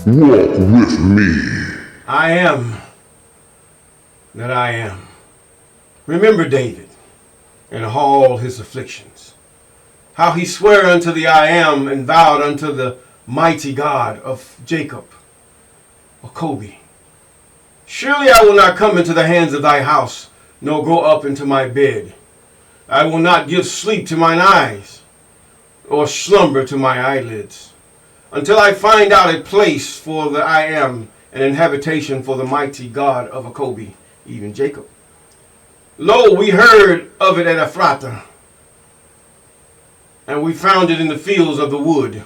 Walk with me. I am that I am. Remember David and all his afflictions, how he sware unto the I am and vowed unto the mighty God of Jacob, of Kobe. Surely I will not come into the hands of thy house, nor go up into my bed. I will not give sleep to mine eyes, or slumber to my eyelids, until I find out a place for the I am, an habitation for the mighty God of Akobi, even Jacob. Lo, we heard of it at Ephrata, and we found it in the fields of the wood.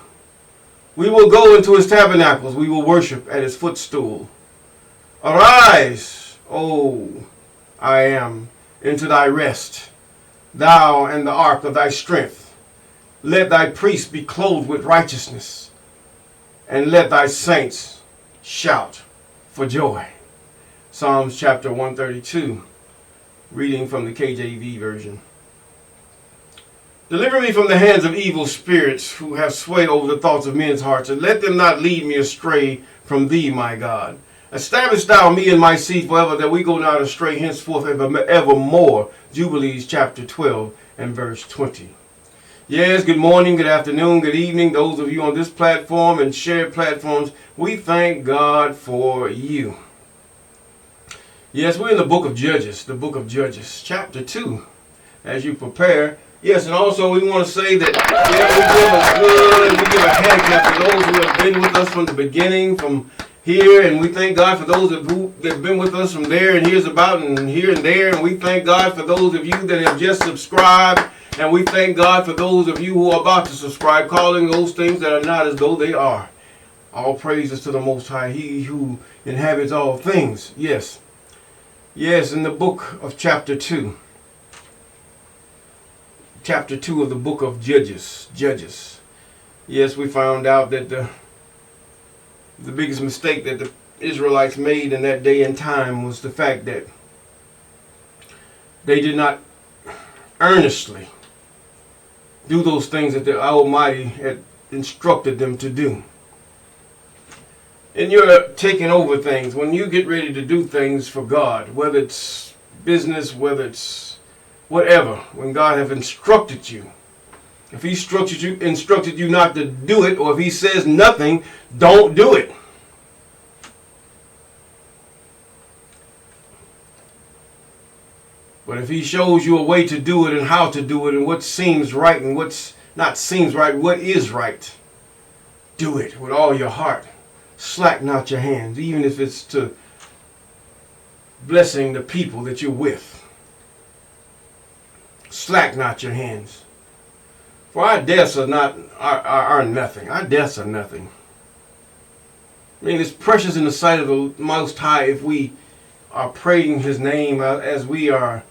We will go into his tabernacles, we will worship at his footstool. Arise, O I am, into thy rest, thou and the ark of thy strength. Let thy priests be clothed with righteousness, and let thy saints shout for joy. Psalms chapter 132, reading from the KJV version. Deliver me from the hands of evil spirits who have sway over the thoughts of men's hearts, and let them not lead me astray from thee, my God. Establish thou me in my seed forever, that we go not astray henceforth evermore. Jubilees chapter 12 and verse 20. Yes, good morning, good afternoon, good evening. Those of you on this platform and shared platforms, we thank God for you. Yes, we're in the book of Judges, chapter 2, as you prepare. Yes, and also we want to say that we give a hand clap to those who have been with us from the beginning, from here, and we thank God for those who have been with us from there and here's about and here and there, and we thank God for those of you that have just subscribed, and we thank God for those of you who are about to subscribe, calling those things that are not as though they are. All praises to the Most High, He who inhabits all things. Yes. Yes, in the book of chapter 2. Chapter 2 of the book of Judges. Yes, we found out that the biggest mistake that the Israelites made in that day and time was the fact that they did not earnestly do those things that the Almighty had instructed them to do. And you're taking over things. When you get ready to do things for God, whether it's business, whether it's whatever, when God have instructed you, if He instructed you not to do it, or if He says nothing, don't do it. But if He shows you a way to do it and how to do it and what seems right and what's not seems right, what is right, do it with all your heart. Slack not your hands, even if it's to blessing the people that you're with. Slack not your hands. For our deaths are nothing. Our deaths are nothing. I mean, it's precious in the sight of the Most High if we are praying His name, as we are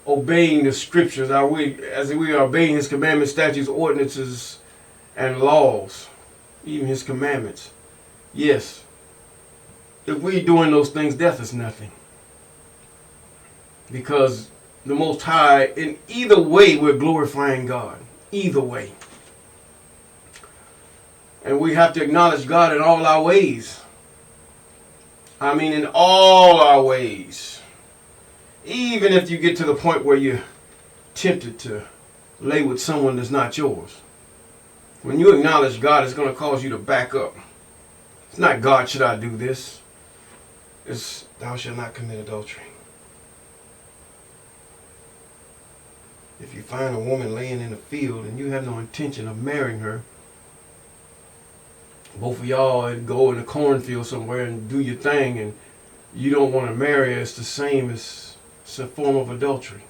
obeying the scriptures, as we are obeying His commandments, statutes, ordinances, and laws, even His commandments. Yes, if we're doing those things, death is nothing. Because the Most High, in either way, we're glorifying God. Either way. And we have to acknowledge God in all our ways. I mean, in all our ways. Even if you get to the point where you're tempted to lay with someone that's not yours. When you acknowledge God, it's going to cause you to back up. It's not, God, should I do this? It's, thou shalt not commit adultery. If you find a woman laying in a field and you have no intention of marrying her, both of y'all go in a cornfield somewhere and do your thing, and you don't want to marry her, it's the same as it's a form of adultery.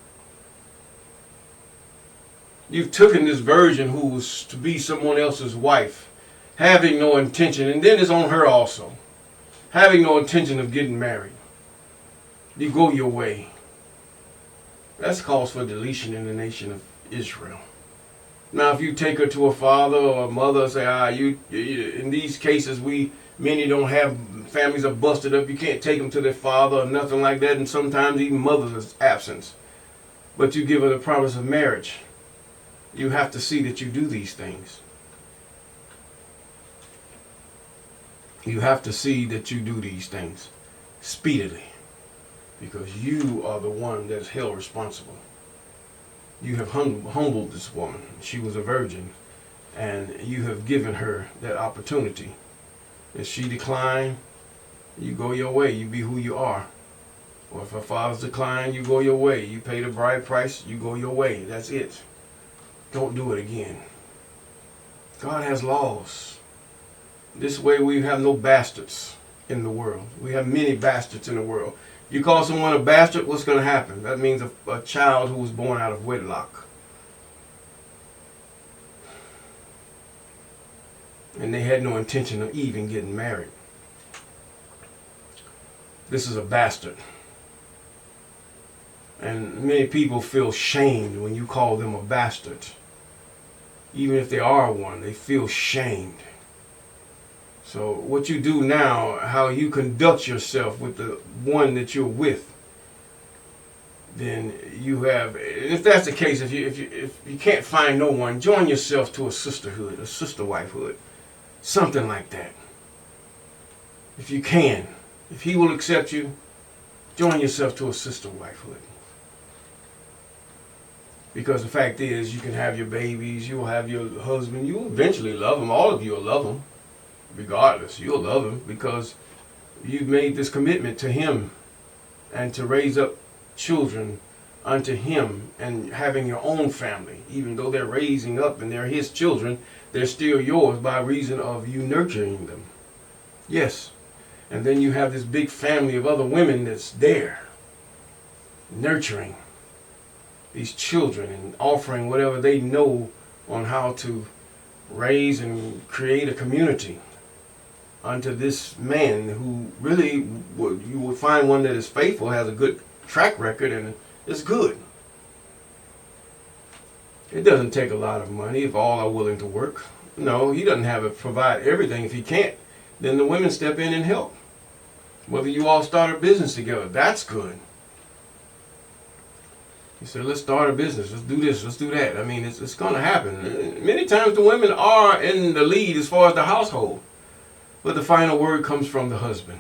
You've taken this virgin who was to be someone else's wife, having no intention, and then it's on her also, having no intention of getting married. You go your way. That's cause for deletion in the nation of Israel. Now, if you take her to a father or a mother and say, you in these cases, many don't have, families are busted up. You can't take them to their father or nothing like that. And sometimes even mothers' absence. but you give her the promise of marriage, you have to see that you do these things. You have to see that you do these things speedily, because you are the one that's held responsible. You have humbled this woman. She was a virgin, and you have given her that opportunity. If she decline, you go your way. You be who you are. Or if her father's decline, you go your way. You pay the bride price, you go your way. That's it. Don't do it again. God has laws. This way we have no bastards in the world. We have many bastards in the world. You call someone a bastard, what's going to happen? That means a child who was born out of wedlock. And they had no intention of even getting married. This is a bastard. And many people feel shamed when you call them a bastard. Even if they are one, they feel shamed. So what you do now, how you conduct yourself with the one that you're with, then you have, if that's the case, if you can't find no one, join yourself to a sisterhood, a sister wifehood, something like that. If you can, if he will accept you, join yourself to a sister wifehood. Because the fact is, you can have your babies, you'll have your husband, you'll eventually love him, all of you will love him. Regardless, you'll love him because you've made this commitment to him and to raise up children unto him and having your own family. Even though they're raising up and they're his children, they're still yours by reason of you nurturing them. Yes. And then you have this big family of other women that's there nurturing these children and offering whatever they know on how to raise and create a community unto this man who really, you will find one that is faithful, has a good track record, and is good. It doesn't take a lot of money if all are willing to work. No, he doesn't have to provide everything. If he can't, then the women step in and help. Whether you all start a business together, that's good. He said, let's start a business. Let's do this. Let's do that. I mean, it's going to happen. Many times the women are in the lead as far as the household. But the final word comes from the husband.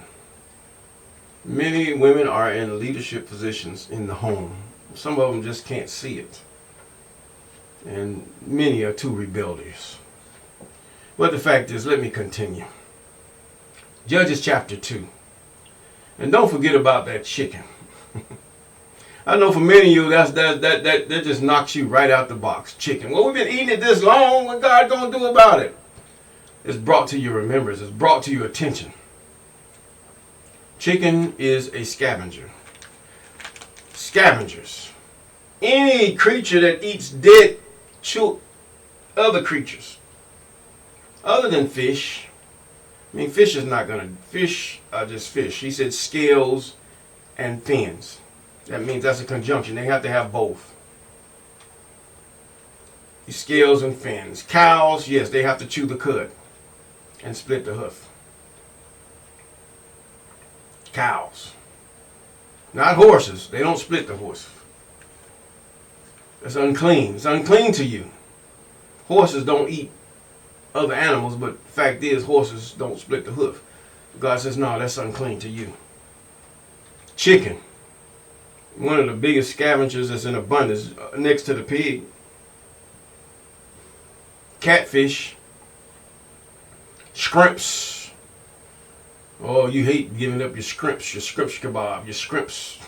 Many women are in leadership positions in the home. Some of them just can't see it. And many are too rebellious. But the fact is, let me continue. Judges chapter 2. And don't forget about that chicken. I know for many of you, that just knocks you right out the box. Chicken. Well, we've been eating it this long. What God going to do about it? It's brought to your remembrance. It's brought to your attention. Chicken is a scavenger. Scavengers. Any creature that eats dead other creatures, other than fish. I mean, fish is not going to, fish are just fish. He said scales and fins. That means that's a conjunction. They have to have both. Scales and fins. Cows, yes, they have to chew the cud and split the hoof. Cows. Not horses. They don't split the horse. It's unclean. It's unclean to you. Horses don't eat other animals, but the fact is horses don't split the hoof. God says, no, that's unclean to you. Chicken. One of the biggest scavengers that's in abundance next to the pig. Catfish. Shrimps. Oh, you hate giving up your shrimps kebab, your shrimps.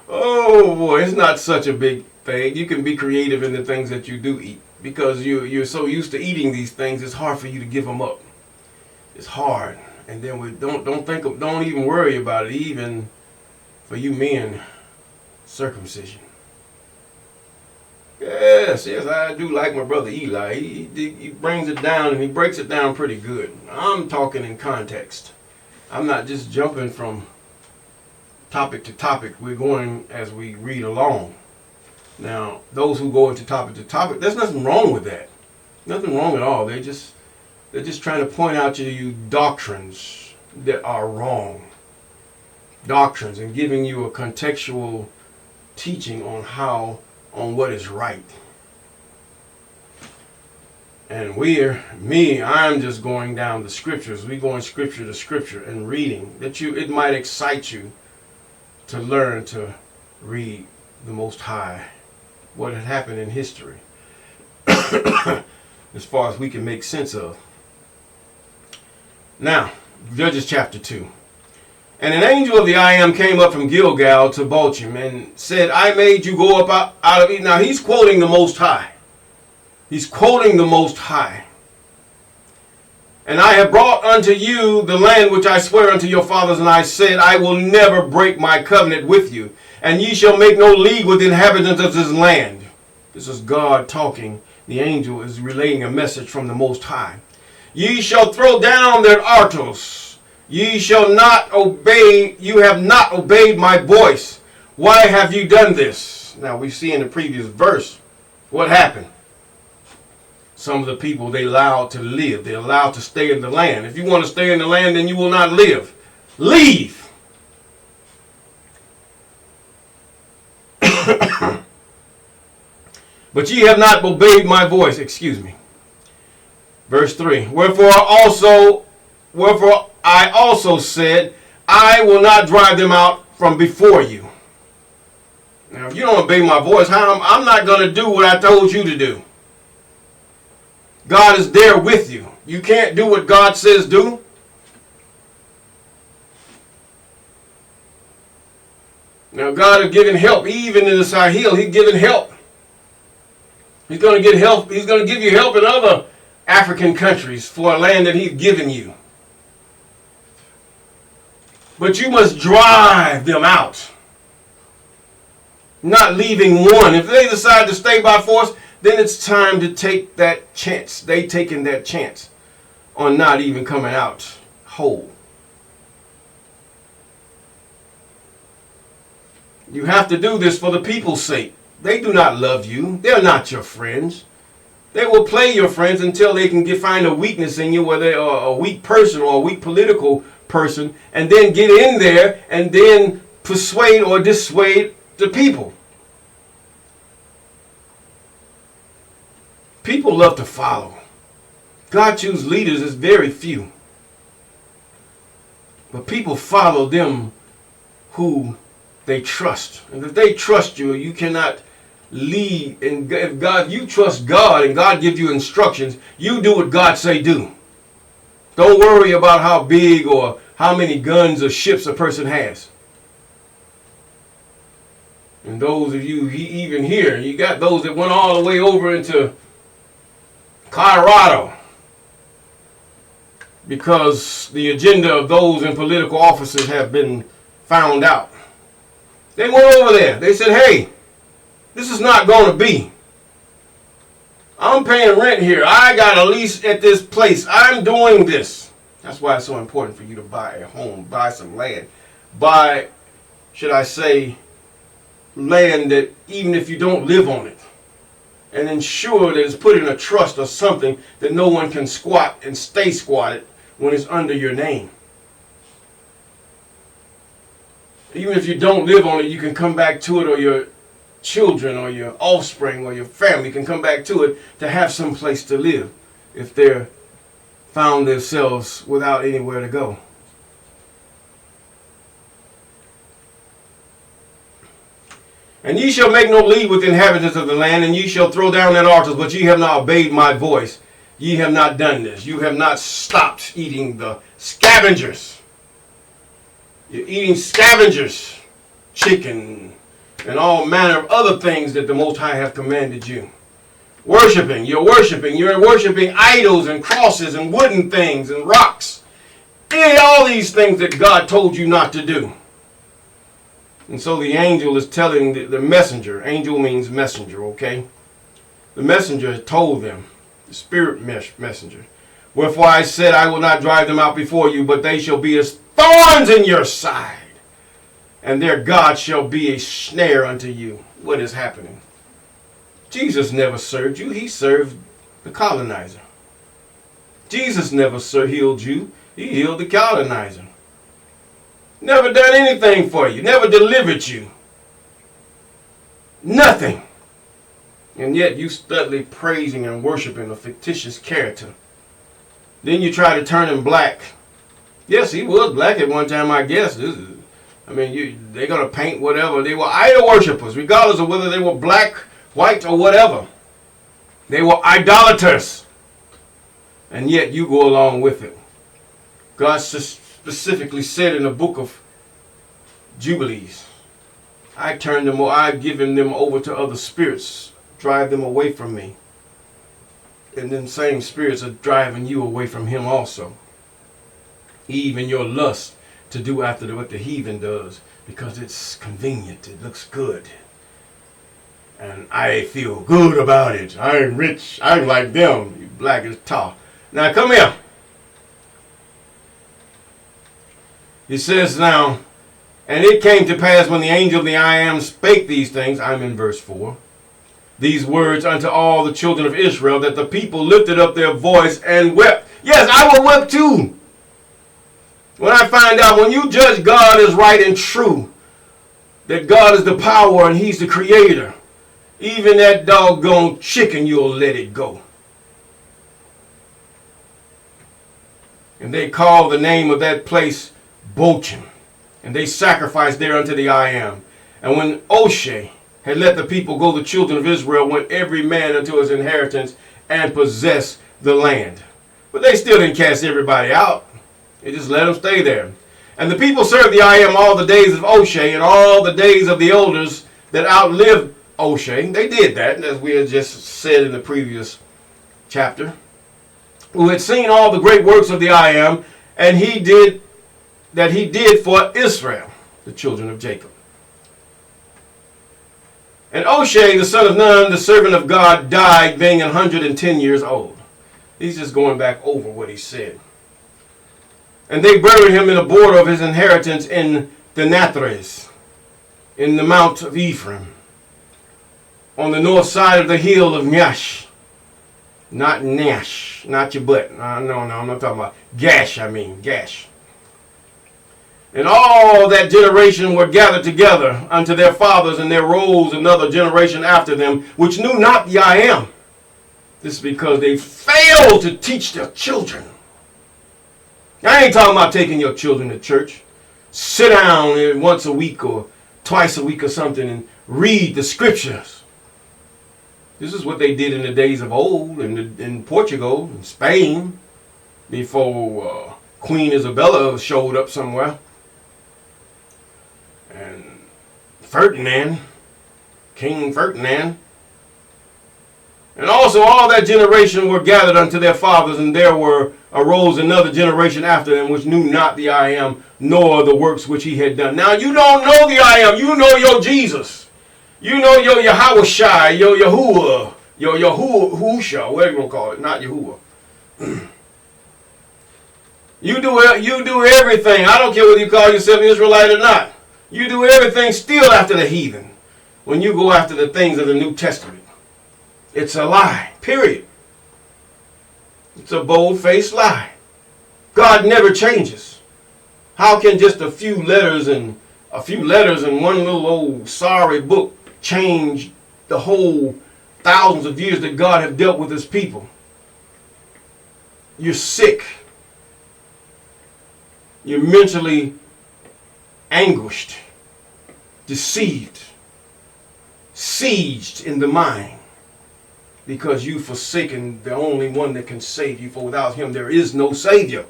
Oh boy, it's not such a big thing. You can be creative in the things that you do eat because you're so used to eating these things. It's hard for you to give them up. It's hard, and then we don't even worry about it. Even for you men, circumcision. Yes, I do like my brother Eli. He brings it down and he breaks it down pretty good. I'm talking in context. I'm not just jumping from topic to topic. We're going as we read along. Now, those who go into topic to topic, there's nothing wrong with that. Nothing wrong at all. They're just trying to point out to you doctrines that are wrong. Doctrines, and giving you a contextual teaching on what is right. And I'm just going down the scriptures. We're going scripture to scripture and reading. It might excite you to learn to read the Most High, what had happened in history, as far as we can make sense of. Now, Judges chapter 2. And an angel of the I Am came up from Gilgal to Bochim and said, I made you go up out of Egypt. Now he's quoting the Most High. He's quoting the Most High. And I have brought unto you the land which I swear unto your fathers, and I said, I will never break my covenant with you, and ye shall make no league with the inhabitants of this land. This is God talking. The angel is relaying a message from the Most High. Ye shall throw down their altars. Ye shall not obey, you have not obeyed my voice. Why have you done this? Now we see in the previous verse what happened. Some of the people, they allowed to live. They're allowed to stay in the land. If you want to stay in the land, then you will not live. Leave. But ye have not obeyed my voice. Excuse me. Verse 3. Wherefore I also said, I will not drive them out from before you. Now, if you don't obey my voice, I'm not going to do what I told you to do. God is there with you. You can't do what God says do. Now God is giving help. Even in the Sahel, He's giving help. He's going to get help. He's going to give you help in other African countries for a land that He's given you. But you must drive them out. Not leaving one. If they decide to stay by force, then it's time to take that chance. They taking that chance on not even coming out whole. You have to do this for the people's sake. They do not love you. They're not your friends. They will play your friends until they can find a weakness in you, whether they're a weak person or a weak political person, and then get in there and then persuade or dissuade the people. People love to follow. God chooses leaders is very few. But people follow them who they trust. And if they trust you, you cannot lead. And if you trust God and God gives you instructions, you do what God say do. Don't worry about how big or how many guns or ships a person has. And those of you even here, you got those that went all the way over into Colorado because the agenda of those in political offices have been found out. They went over there. They said, hey, this is not going to be. I'm paying rent here. I got a lease at this place. I'm doing this. That's why it's so important for you to buy a home, buy some land. Buy, should I say, land that even if you don't live on it, and ensure that it's put in a trust or something that no one can squat and stay squatted when it's under your name. Even if you don't live on it, you can come back to it, or your children or your offspring or your family can come back to it to have some place to live if they're found themselves without anywhere to go. And ye shall make no league with the inhabitants of the land, and ye shall throw down their altars, but ye have not obeyed my voice. Ye have not done this. You have not stopped eating the scavengers. You're eating scavengers, chicken, and all manner of other things that the Most High have commanded you. Worshiping. You're worshiping idols and crosses and wooden things and rocks. All these things that God told you not to do. And so the angel is telling the messenger. Angel means messenger, okay? The messenger told them, the spirit messenger. Wherefore I said, I will not drive them out before you, but they shall be as thorns in your side, and their God shall be a snare unto you. What is happening? Jesus never served you. He served the colonizer. Jesus never healed you. He healed the colonizer. Never done anything for you. Never delivered you. Nothing. And yet you steadily praising and worshiping a fictitious character. Then you try to turn him black. Yes, he was black at one time, I guess. They're going to paint whatever. They were idol worshippers, regardless of whether they were black, white, or whatever. They were idolaters. And yet you go along with it. God specifically said in the book of Jubilees, I've given them over to other spirits, drive them away from me. And then same spirits are driving you away from him also. Even your lust to do after what the heathen does, because it's convenient, it looks good. And I feel good about it. I'm rich, I'm like them. You black as tar. Now come here. He says now, and it came to pass when the angel of the I Am spake these things, I'm in verse 4, these words unto all the children of Israel, that the people lifted up their voice and wept. Yes, I will weep too. When I find out, when you judge God as right and true, that God is the power and he's the creator, even that doggone chicken, you'll let it go. And they call the name of that place Bochim, and they sacrificed there unto the I Am. And when Oshé had let the people go, the children of Israel went every man unto his inheritance and possessed the land. But they still didn't cast everybody out. They just let them stay there. And the people served the I Am all the days of Oshé and all the days of the elders that outlived Oshé. They did that, as we had just said in the previous chapter. Who had seen all the great works of the I Am, and he did for Israel, the children of Jacob. And Oshé, the son of Nun, the servant of God, died being 110 years old. He's just going back over what he said. And they buried him in the border of his inheritance in Denathres, in the mount of Ephraim, on the north side of the hill of Nash. Not Nash, not your butt. No, I'm not talking about Gash, Gash. And all that generation were gathered together unto their fathers, and there rose another generation after them, which knew not the I Am. This is because they failed to teach their children. I ain't talking about taking your children to church. Sit down once a week or twice a week or something and read the scriptures. This is what they did in the days of old in Portugal, in Spain, before Queen Isabella showed up somewhere. And Ferdinand, King Ferdinand. And also all that generation were gathered unto their fathers, and there arose another generation after them, which knew not the I Am, nor the works which he had done. Now you don't know the I Am, you know your Jesus. You know your Yahushai, your Yahuwah, your Yahusha, whatever you want to call it, not Yahuwah. You do everything. I don't care whether you call yourself Israelite or not. You do everything still after the heathen when you go after the things of the New Testament. It's a lie, period. It's a bold-faced lie. God never changes. How can just a few letters in one little old sorry book change the whole thousands of years that God have dealt with his people? You're sick. You're mentally anguished, deceived, sieged in the mind, because you've forsaken the only one that can save you, for without him there is no Savior.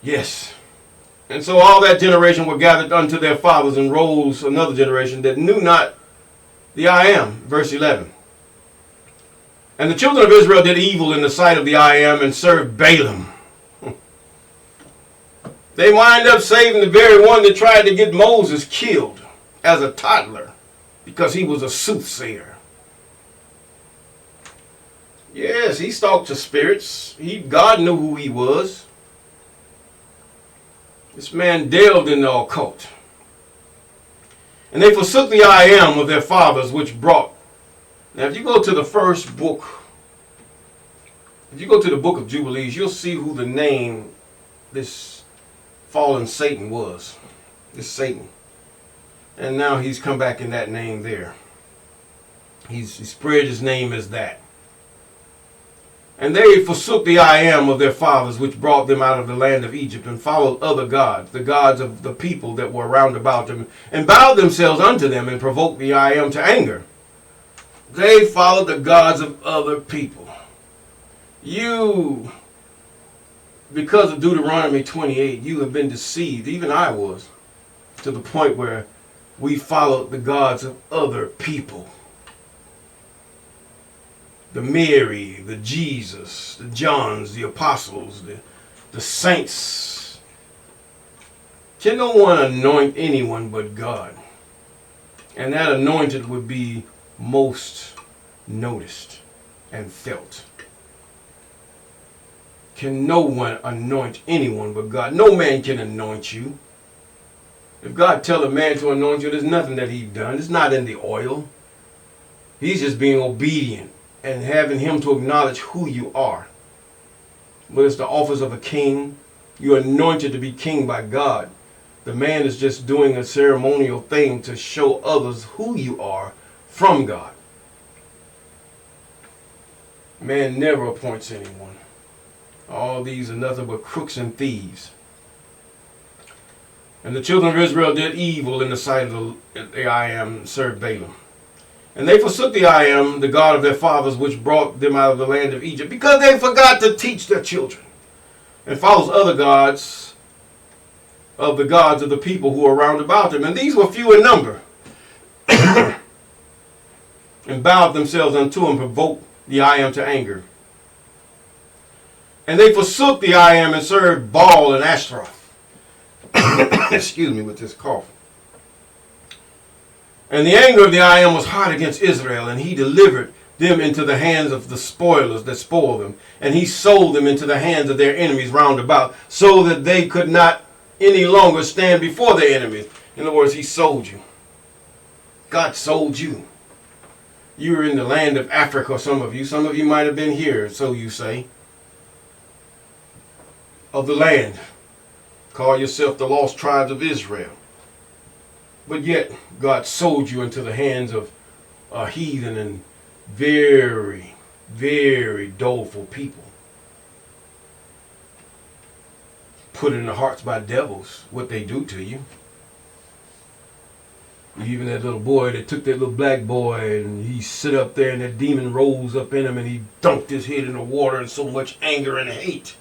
Yes. And so all that generation were gathered unto their fathers, and rose another generation that knew not the I Am. Verse 11. And the children of Israel did evil in the sight of the I Am, and served Balaam. They wind up saving the very one that tried to get Moses killed as a toddler, because he was a soothsayer. Yes, he stalked the spirits. God knew who he was. This man delved in the occult. And they forsook the I Am of their fathers, which brought. Now, if you go to the first book, if you go to the book of Jubilees, you'll see who the name this fallen Satan was. This Satan. And now he's come back in that name there. He spread his name as that. And they forsook the I am of their fathers, which brought them out of the land of Egypt, and followed other gods, the gods of the people that were round about them, and bowed themselves unto them, and provoked the I am to anger. They followed the gods of other people. You, because of Deuteronomy 28, you have been deceived, even I was, to the point where we followed the gods of other people. The Mary, the Jesus, the Johns, the apostles, the saints. Can no one anoint anyone but God? And that anointed would be most noticed and felt. Can no one anoint anyone but God? No man can anoint you. If God tell a man to anoint you, there's nothing that he's done. It's not in the oil. He's just being obedient and having him to acknowledge who you are. But it's the office of a king. You're anointed to be king by God. The man is just doing a ceremonial thing to show others who you are from God. Man never appoints anyone. All these are nothing but crooks and thieves. And the children of Israel did evil in the sight of the I am, served Balaam. And they forsook the I am, the God of their fathers, which brought them out of the land of Egypt, because they forgot to teach their children, and follows other gods of the gods of the people who are round about them. And these were few in number, and bowed themselves unto him, provoked the I am to anger. And they forsook the I am and served Baal and Ashtaroth. Excuse me with this cough. And the anger of the I am was hot against Israel, and he delivered them into the hands of the spoilers that spoiled them. And he sold them into the hands of their enemies round about, so that they could not any longer stand before their enemies. In other words, he sold you. God sold you. You were in the land of Africa, some of you. Some of you might have been here, so you say, of the land. Call yourself the lost tribes of Israel. But yet, God sold you into the hands of a heathen and very, very doleful people. Put in the hearts by devils what they do to you. Even that little boy that took that little black boy and he sit up there and that demon rose up in him and he dunked his head in the water in so much anger and hate.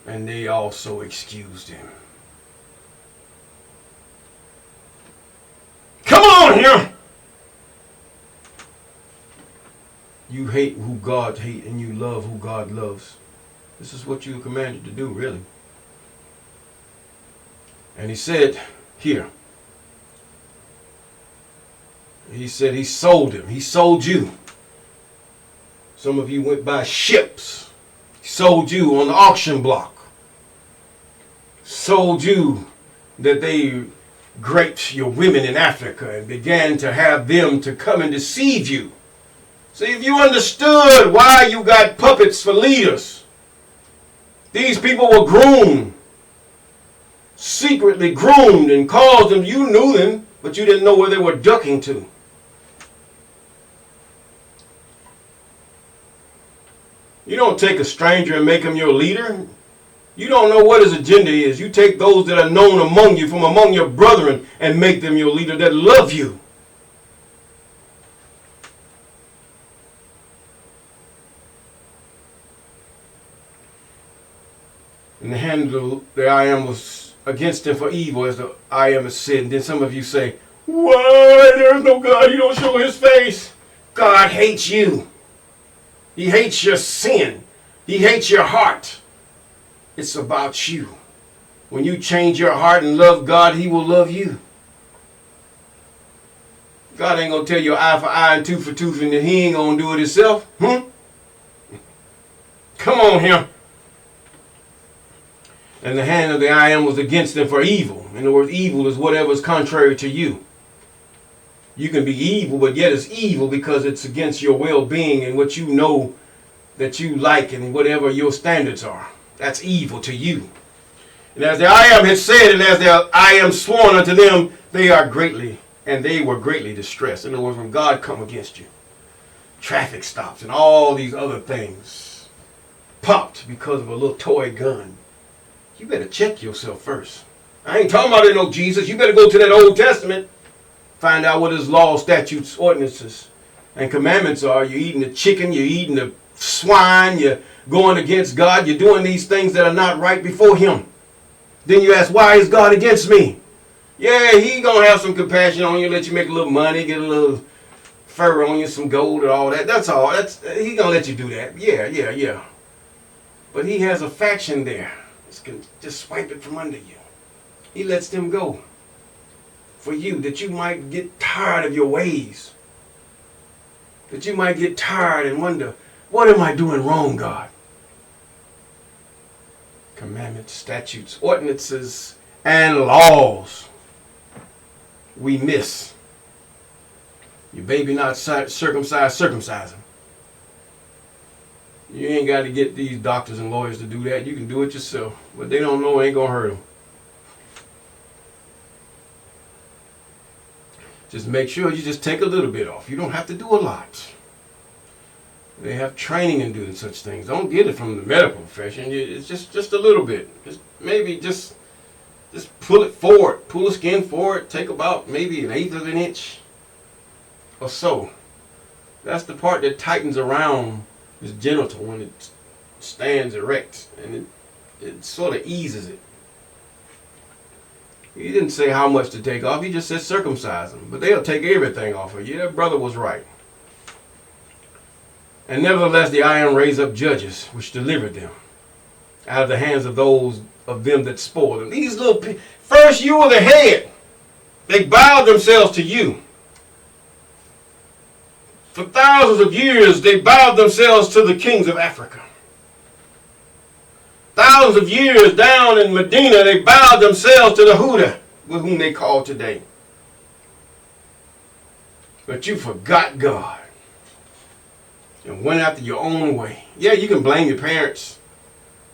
And they also excused him. Come on here! You hate who God hates and you love who God loves. This is what you are commanded to do, really. And he said, here. He said he sold him. He sold you. Some of you went by ships. He sold you on the auction block. Sold you that they raped your women in Africa and began to have them to come and deceive you. See, if you understood why you got puppets for leaders, these people were groomed, secretly groomed and caused them. You knew them, but you didn't know where they were ducking to. You don't take a stranger and make him your leader. You don't know what his agenda is. You take those that are known among you, from among your brethren, and make them your leader that love you. And the hand of the I am was against them for evil, as the I am has said. And then some of you say, why? There's no God. He don't show his face. God hates you. He hates your sin. He hates your heart. It's about you. When you change your heart and love God, he will love you. God ain't going to tell you eye for eye and tooth for tooth and then he ain't going to do it himself. Come on here. And the hand of the I am was against them for evil. In other words, evil is whatever is contrary to you. You can be evil, but yet it's evil because it's against your well-being and what you know that you like and whatever your standards are. That's evil to you. And as the I am had said, and as the I am sworn unto them, they were greatly distressed. In other words, when God come against you, traffic stops and all these other things popped because of a little toy gun. You better check yourself first. I ain't talking about no Jesus. You better go to that Old Testament, find out what his laws, statutes, ordinances, and commandments are. You're eating the chicken, you're eating the swine, you're going against God, you're doing these things that are not right before him. Then you ask, why is God against me? Yeah, he gonna have some compassion on you, let you make a little money, get a little fur on you, some gold and all that. That's all. He gonna let you do that. Yeah. But he has a faction there. Just swipe it from under you. He lets them go for you, that you might get tired of your ways. That you might get tired and wonder, what am I doing wrong, God? Commandments, statutes, ordinances, and laws we miss. Your baby not circumcised, circumcise him. You ain't got to get these doctors and lawyers to do that. You can do it yourself. But they don't know, it ain't going to hurt them. Just make sure you just take a little bit off. You don't have to do a lot. They have training in doing such things. Don't get it from the medical profession. It's just a little bit. Maybe just pull it forward. Pull the skin forward. Take about maybe 1/8 of an inch or so. That's the part that tightens around his genital when it stands erect, and it sort of eases it. He didn't say how much to take off. He just said circumcise them. But they'll take everything off of you. That brother was right. And nevertheless, the I am raised up judges, which delivered them out of the hands of those of them that spoiled them. These little people, first you were the head. They bowed themselves to you. For thousands of years, they bowed themselves to the kings of Africa. Thousands of years down in Medina, they bowed themselves to the Huda, with whom they call today. But you forgot God and went after your own way. Yeah, you can blame your parents,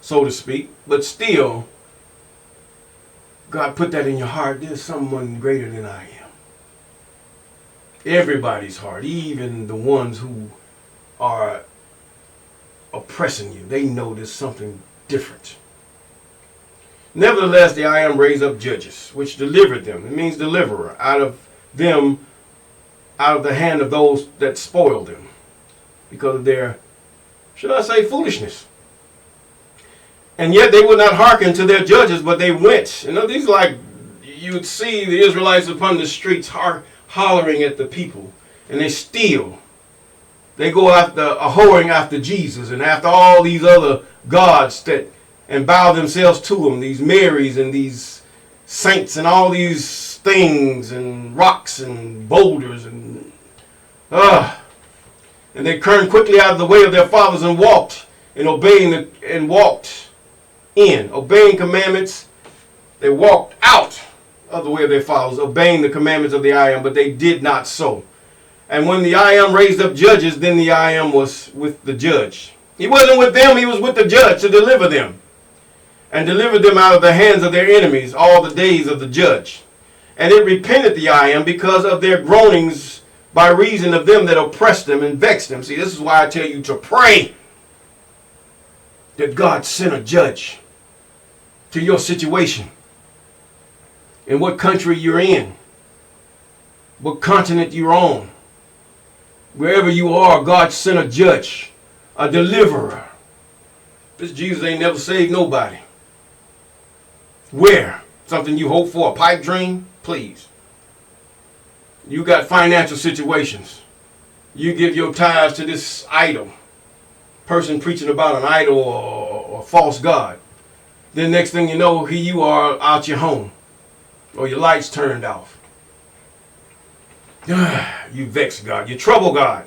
so to speak, but still, God put that in your heart. There's someone greater than I am. Everybody's heart, even the ones who are oppressing you, they know there's something different. Nevertheless, the I am raised up judges, which delivered them. It means deliverer, out of them, out of the hand of those that spoiled them, because of their, should I say, foolishness. And yet they would not hearken to their judges, but they went. You know, these are like, you would see the Israelites upon the streets hollering at the people, and they steal. They go after whoring after Jesus and after all these other gods and bow themselves to them, these Marys and these saints and all these things and rocks and boulders and they turned quickly out of the way of their fathers and walked in obeying commandments. They walked out of the way of their fathers, obeying the commandments of the I am, but they did not so. And when the I am raised up judges, then the I am was with the judge. He wasn't with them, he was with the judge to deliver them. And delivered them out of the hands of their enemies all the days of the judge. And it repented the I am because of their groanings by reason of them that oppressed them and vexed them. See, this is why I tell you to pray that God sent a judge to your situation. In what country you're in. What continent you're on. Wherever you are, God sent a judge, a deliverer. This Jesus ain't never saved nobody. Where? Something you hope for, a pipe dream? Please. You got financial situations. You give your tithes to this idol. Person preaching about an idol or false god. Then next thing you know, here you are out your home. Or your lights turned off. You vex God. You trouble God.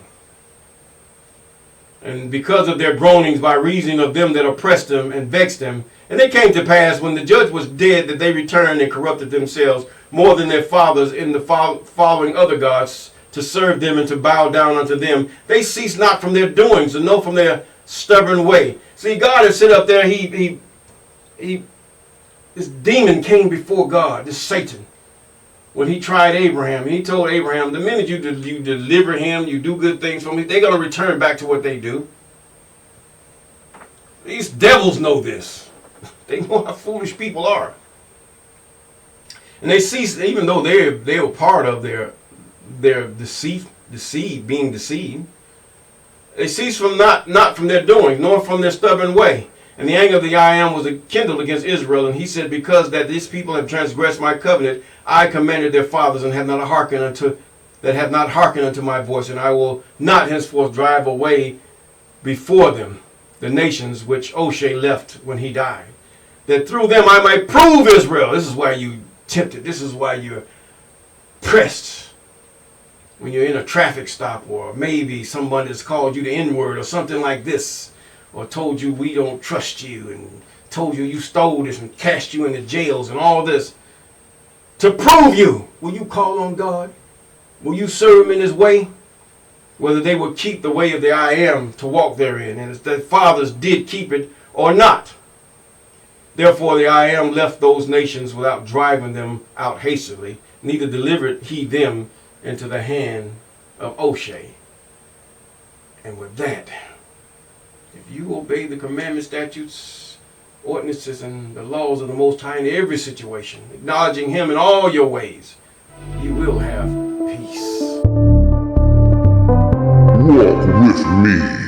And because of their groanings by reason of them that oppressed them and vexed them. And it came to pass when the judge was dead that they returned and corrupted themselves more than their fathers in the following other gods to serve them and to bow down unto them. They ceased not from their doings and no from their stubborn way. See, God has sit up there. He This demon came before God, this Satan, when he tried Abraham. He told Abraham, the minute you deliver him, you do good things for me, they're going to return back to what they do. These devils know this. They know how foolish people are. And they see, even though they were part of their being deceived, they cease from not from their doing, nor from their stubborn way. And the anger of the I Am was kindled against Israel, and he said, because that these people have transgressed my covenant, I commanded their fathers and have not hearkened unto my voice, and I will not henceforth drive away before them the nations which Oshea left when he died, that through them I might prove Israel. This is why you tempted. This is why you're pressed. When you're in a traffic stop, or maybe somebody has called you the N-word or something like this, or told you we don't trust you, and told you stole this and cast you into jails and all this. To prove you, will you call on God? Will you serve him in his way? Whether they will keep the way of the I Am to walk therein, and the fathers did keep it or not. Therefore the I Am left those nations without driving them out hastily, neither delivered he them into the hand of Oshea. And with that, if you obey the commandments, statutes, ordinances, and the laws of the Most High in every situation, acknowledging him in all your ways, you will have peace. Walk with me.